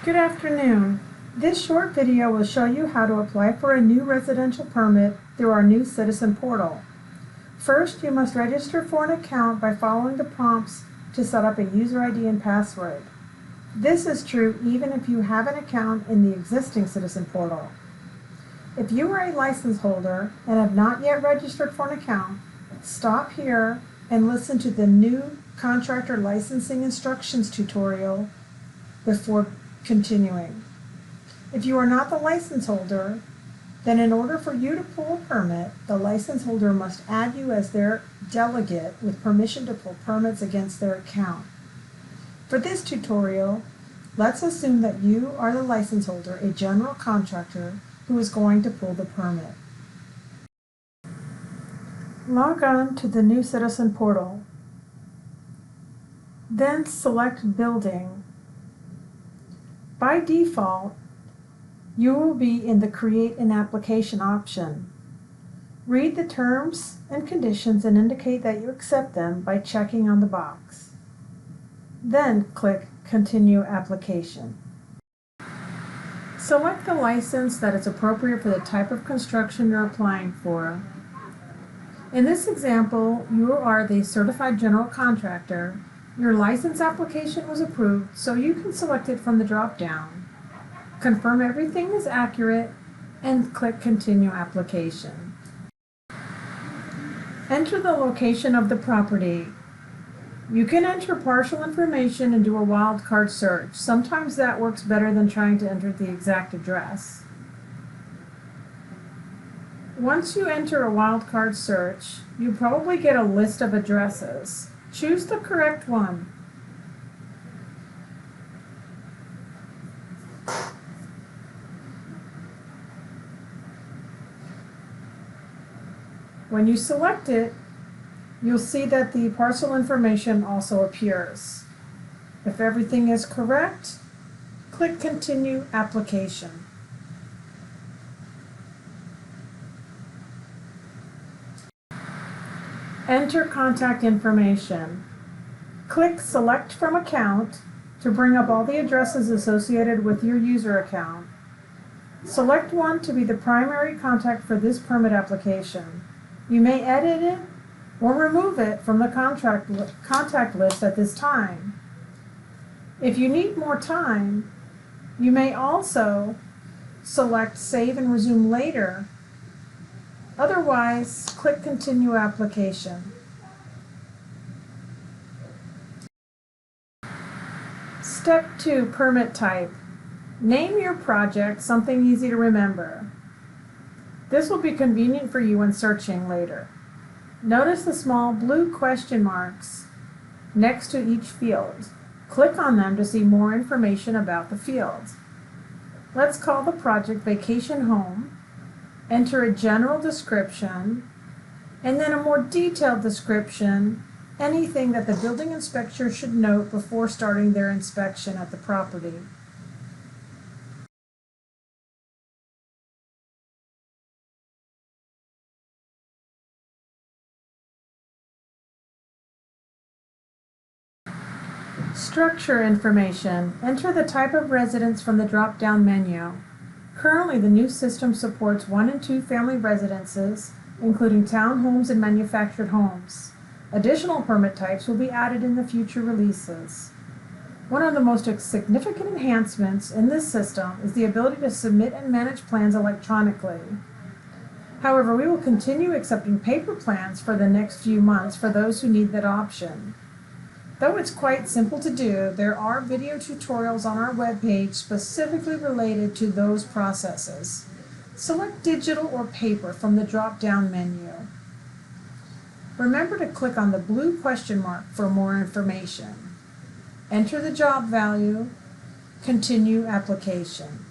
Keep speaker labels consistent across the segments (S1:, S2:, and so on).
S1: Good afternoon. This short video will show you how to apply for a new residential permit through our new citizen portal. First, you must register for an account by following the prompts to set up a user ID and password. This is true even if you have an account in the existing citizen portal. If you are a license holder and have not yet registered for an account, stop here and listen to the new contractor licensing instructions tutorial before continuing. If you are not the license holder, then in order for you to pull a permit, the license holder must add you as their delegate with permission to pull permits against their account. For this tutorial, let's assume that you are the license holder, a general contractor who is going to pull the permit. Log on to the new citizen portal. Then select Building. By default, you will be in the Create an Application option. Read the terms and conditions and indicate that you accept them by checking on the box. Then click Continue Application. Select the license that is appropriate for the type of construction you're applying for. In this example, you are the certified general contractor. Your license application was approved, so you can select it from the drop-down. Confirm everything is accurate and click Continue Application. Enter the location of the property. You can enter partial information and do a wildcard search. Sometimes that works better than trying to enter the exact address. Once you enter a wildcard search, you probably get a list of addresses. Choose the correct one. When you select it, you'll see that the parcel information also appears. If everything is correct, click Continue Application. Enter contact information. Click Select from Account to bring up all the addresses associated with your user account. Select one to be the primary contact for this permit application. You may edit it or remove it from the contact list at this time. If you need more time, you may also select Save and Resume Later. Otherwise, click Continue Application. Step 2, Permit Type. Name your project something easy to remember. This will be convenient for you when searching later. Notice the small blue question marks next to each field. Click on them to see more information about the field. Let's call the project Vacation Home. Enter a general description, and then a more detailed description, anything that the building inspector should note before starting their inspection at the property. Structure information. Enter the type of residence from the drop-down menu. Currently, the new system supports 1- and 2-family residences, including townhomes and manufactured homes. Additional permit types will be added in the future releases. One of the most significant enhancements in this system is the ability to submit and manage plans electronically. However, we will continue accepting paper plans for the next few months for those who need that option. Though it's quite simple to do, there are video tutorials on our webpage specifically related to those processes. Select digital or paper from the drop-down menu. Remember to click on the blue question mark for more information. Enter the job value. Continue application.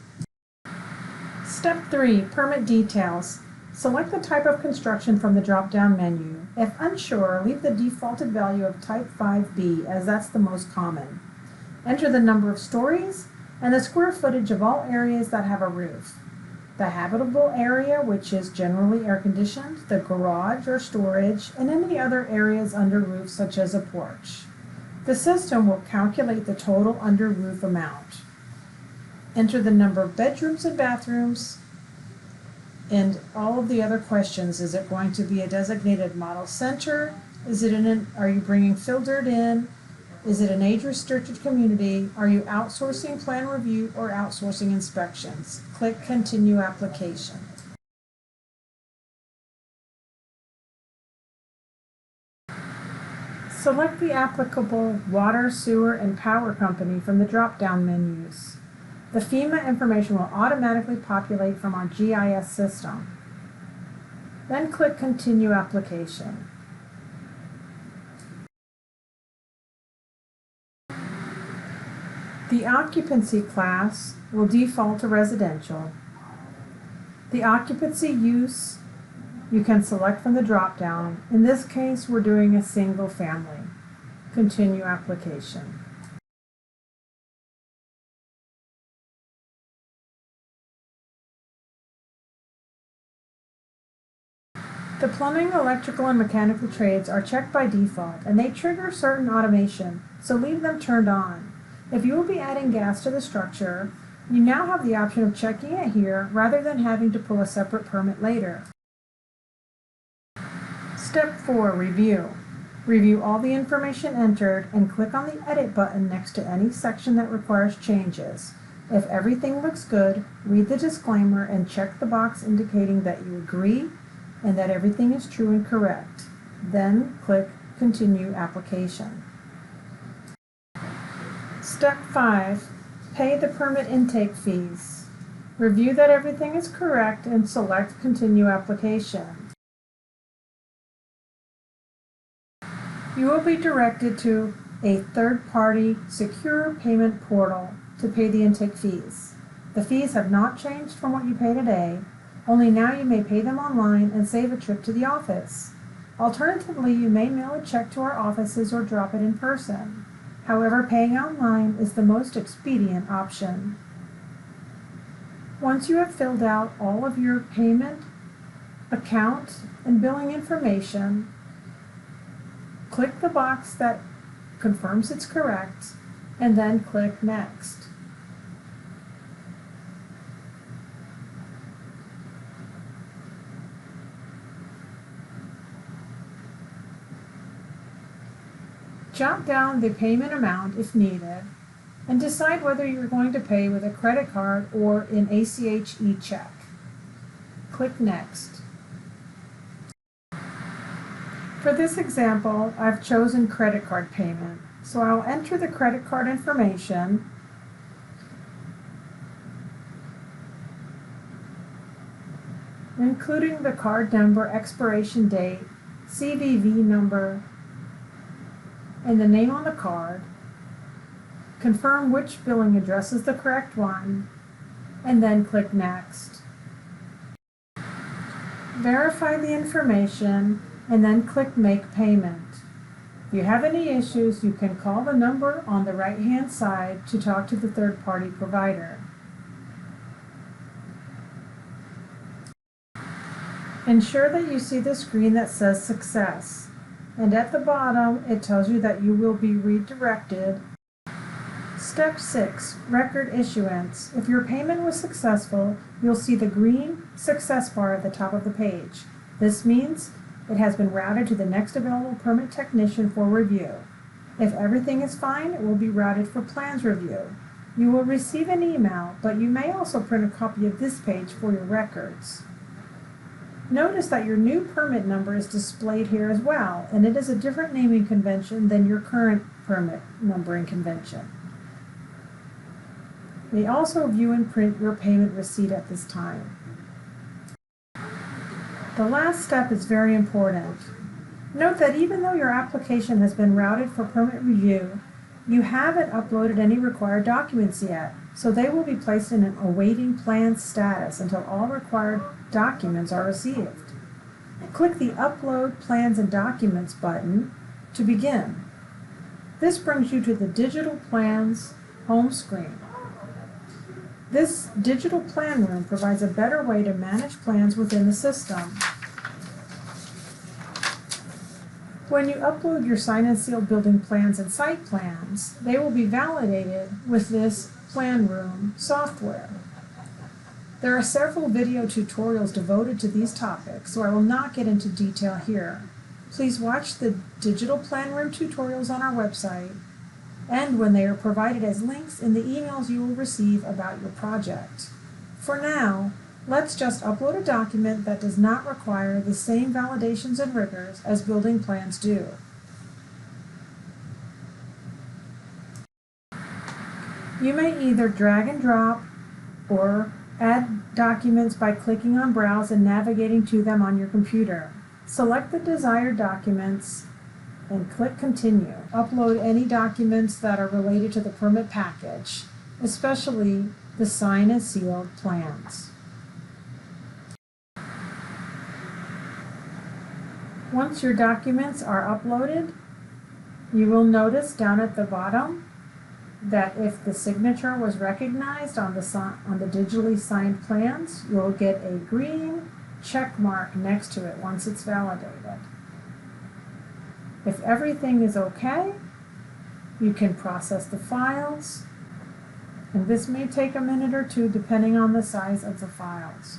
S1: Step 3, Permit Details. Select the type of construction from the drop-down menu. If unsure, leave the defaulted value of Type 5B, as that's the most common. Enter the number of stories and the square footage of all areas that have a roof. The habitable area, which is generally air-conditioned, the garage or storage, and any other areas under roof, such as a porch. The system will calculate the total under roof amount. Enter the number of bedrooms and bathrooms and all of the other questions. Is it going to be a designated model center? Are you bringing filtered in? Is it an age-restricted community? Are you outsourcing plan review or outsourcing inspections? Click Continue Application. Select the applicable water, sewer, and power company from the drop-down menus. The FEMA information will automatically populate from our GIS system. Then click Continue Application. The occupancy class will default to residential. The occupancy use you can select from the drop-down. In this case, we're doing a single family. Continue application. The plumbing, electrical, and mechanical trades are checked by default, and they trigger certain automation, so leave them turned on. If you will be adding gas to the structure, you now have the option of checking it here rather than having to pull a separate permit later. Step 4, Review. Review all the information entered and click on the Edit button next to any section that requires changes. If everything looks good, read the disclaimer and check the box indicating that you agree and that everything is true and correct. Then click Continue Application. Step 5. Pay the permit intake fees. Review that everything is correct and select Continue Application. You will be directed to a third-party secure payment portal to pay the intake fees. The fees have not changed from what you pay today, only now you may pay them online and save a trip to the office. Alternatively, you may mail a check to our offices or drop it in person. However, paying online is the most expedient option. Once you have filled out all of your payment, account, and billing information, click the box that confirms it's correct, and then click Next. Jot down the payment amount if needed, and decide whether you're going to pay with a credit card or in ACH e-check. Click Next. For this example, I've chosen credit card payment, so I'll enter the credit card information, including the card number, expiration date, CVV number, and the name on the card. Confirm which billing address is the correct one, and then click Next. Verify the information, and then click Make Payment. If you have any issues, you can call the number on the right-hand side to talk to the third-party provider. Ensure that you see the screen that says Success, and at the bottom it tells you that you will be redirected. Step 6, Record Issuance. If your payment was successful, you'll see the green success bar at the top of the page. This means it has been routed to the next available permit technician for review. If everything is fine, it will be routed for plans review. You will receive an email, but you may also print a copy of this page for your records. Notice that your new permit number is displayed here as well, and it is a different naming convention than your current permit numbering convention. You may also view and print your payment receipt at this time. The last step is very important. Note that even though your application has been routed for permit review, you haven't uploaded any required documents yet, so they will be placed in an awaiting plan status until all required documents are received. Click the Upload Plans and Documents button to begin. This brings you to the Digital Plans home screen. This digital plan room provides a better way to manage plans within the system. When you upload your signed and sealed building plans and site plans, they will be validated with this plan room software. There are several video tutorials devoted to these topics, so I will not get into detail here. Please watch the digital plan room tutorials on our website and when they are provided as links in the emails you will receive about your project. For now, let's just upload a document that does not require the same validations and rigors as building plans do. You may either drag and drop or add documents by clicking on Browse and navigating to them on your computer. Select the desired documents and click Continue. Upload any documents that are related to the permit package, especially the signed and sealed plans. Once your documents are uploaded, you will notice down at the bottom that if the signature was recognized on the digitally signed plans, you'll get a green check mark next to it once it's validated. If everything is okay, you can process the files, and this may take a minute or two depending on the size of the files.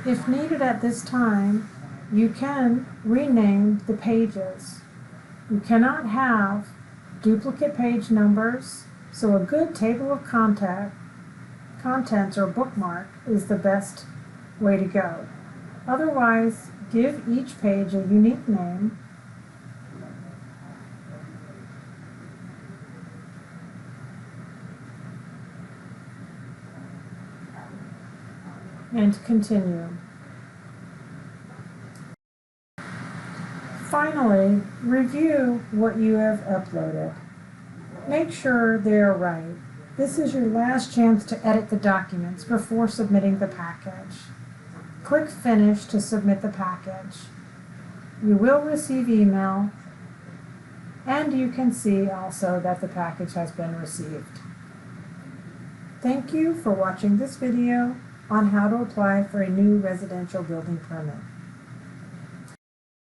S1: If needed at this time, you can rename the pages. You cannot have duplicate page numbers, so a good table of contents or bookmark is the best way to go. Otherwise, give each page a unique name and continue. Finally, review what you have uploaded. Make sure they are right. This is your last chance to edit the documents before submitting the package. Click Finish to submit the package. You will receive email, and you can see also that the package has been received. Thank you for watching this video on how to apply for a new residential building permit.